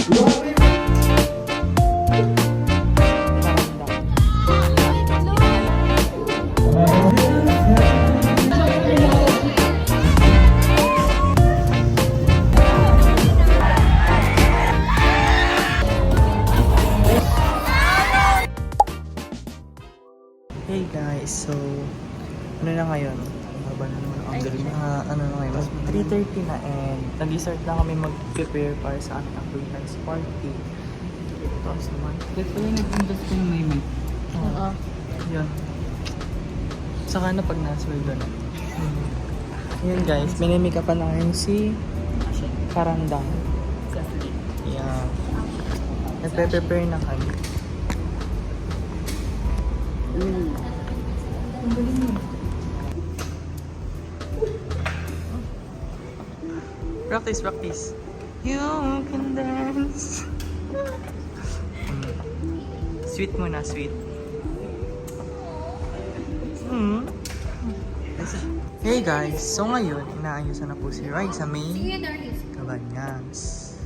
Hey guys, so ano na ngayon? Maba na naman ang galing na ano na ngayon? 3:30 na and nag-start na kami mag-prepare para sa aming acquaintance party. Tapos naman. Dito pala nag-invest ko ng may mic. Oo. Yun. Saka na pag nasweldo na. Yun guys, minimake up pa na ngayon si Karandang. Yeah. Nagpe-prepare na kami. Practice, practice. You can dance. Sweet muna, sweet. Hey guys, so ngayon, inaayusan na po si Raisa May Cabanyas.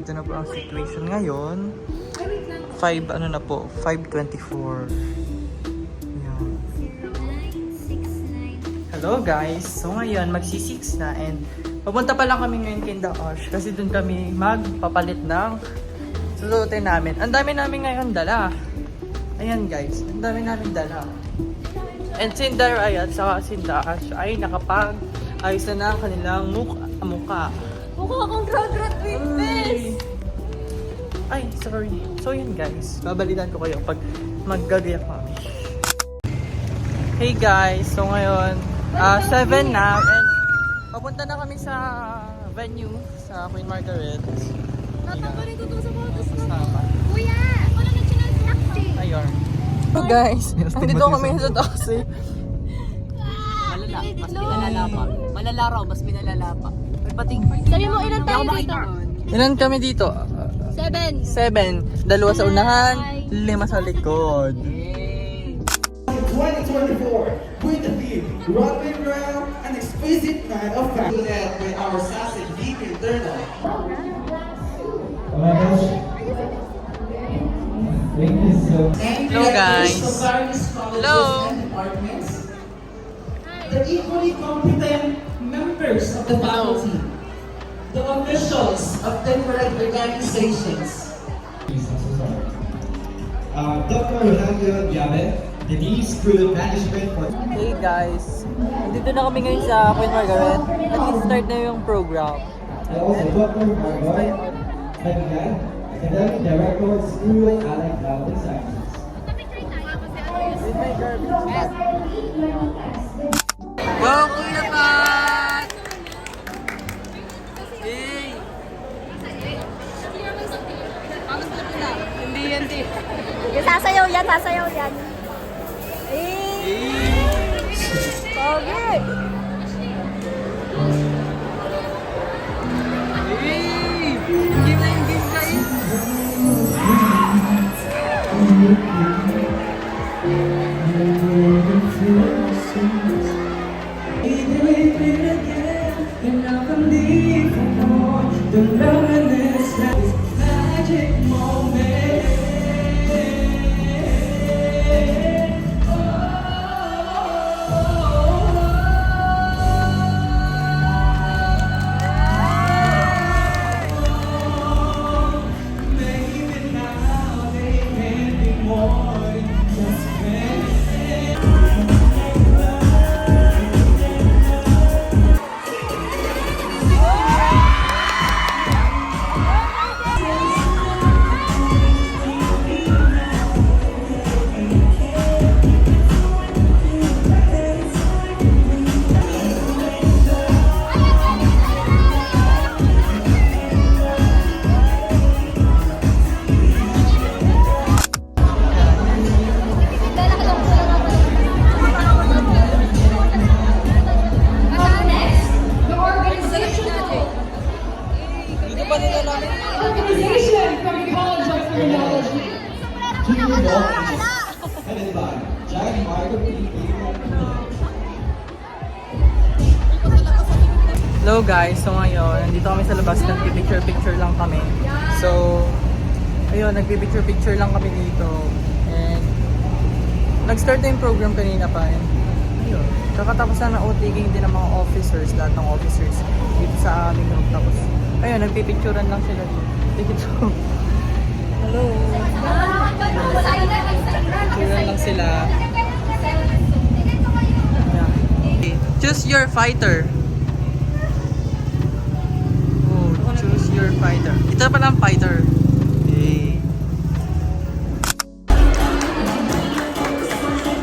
Ito na po ang situation ngayon. 5, ano na po, 5:24. Ayan. Hello guys, so ngayon, magsi-6 na and papunta pa lang kami ngayon kay Daosh kasi dun kami magpapalit ng susuotin namin. Ang dami namin ngayon dala. Ayan guys, ang dami namin dala. And si Daray at saka si Daosh ay nakapag-ayos na ang kanilang mukha. Mukha akong graduate face! Ay, sorry. So yun guys, babalitan ko kayo pag maggagayak kami. Hey guys, so ngayon, 7 na and papunta na kami sa venue sa Queen Margaret. Tataparin ko to sa photos na. Kasama. Kuya! Wala na siya ng taxi! Ayun. So guys, nandito kami sa taxi. Malala, mas pinalala pa. Malala raw, mas pinalala pa. May pating. Sabi mo ilan tayo dito? Ilan kami dito? 7. 7. 2 sa unahan, 5 sa likod. 2024 with the theme Runway Round, an exquisite night of fashion led by our sassy geek internal. Hello guys. Hello. The equally competent members of the faculty, the officials of different organizations. Dr. Rolando Diabe, the Dean School of Management for... Hey guys, dito na kami ngayon sa Queen Margaret. Nag-start na yung program. And also Dr. Margoy Bagdad, Academic Director of School of Allied Health and Sciences. Wow, Kuya Pat! Hey! Hindi yan, di. Sasayaw yan, sasayaw yan. Pogi! Hey! Game na yung game guys! Headed by Jack Margo P. Hello guys, so ngayon, nandito kami sa labas, nagpipicture-picture lang kami. So, ayun, nagpipicture-picture lang kami dito. And, nag-start na yung program kanina pa. And, ayun, kakatapos na ng outtaking din ng mga officers, lahat ng officers dito sa aming group. Tapos, ayun, nagpipicturean lang sila dito. Hello! Picturean lang sila. Yeah. Okay. Choose your fighter. Choose your fighter. Ito pala ang fighter. Okay.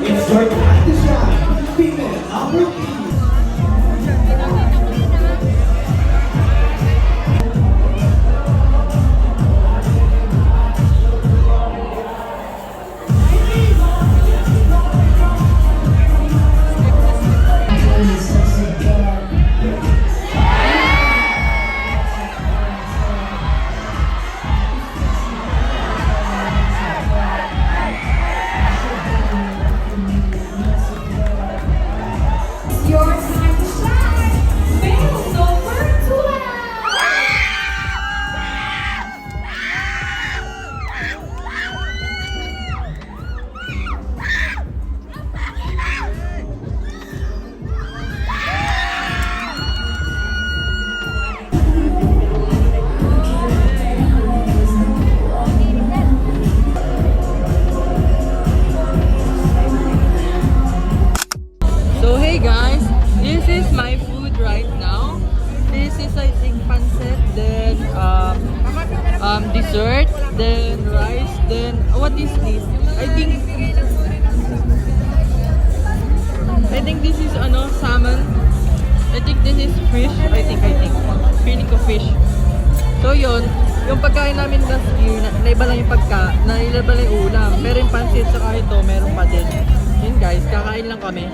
It's your time to shine. Female number 8. Your time to shine. Male number 12. So hey guys, this is my food right now. This is I think pancit, then dessert, then rice, then what is this? I think this is salmon. I think this is fish. I think feeling ko fish. So yun, yung pagkain namin last year, naiba lang yung naiba lang yung ulam. Pero yung pancit saka ito, meron pa din. Yun guys, kakain lang kami.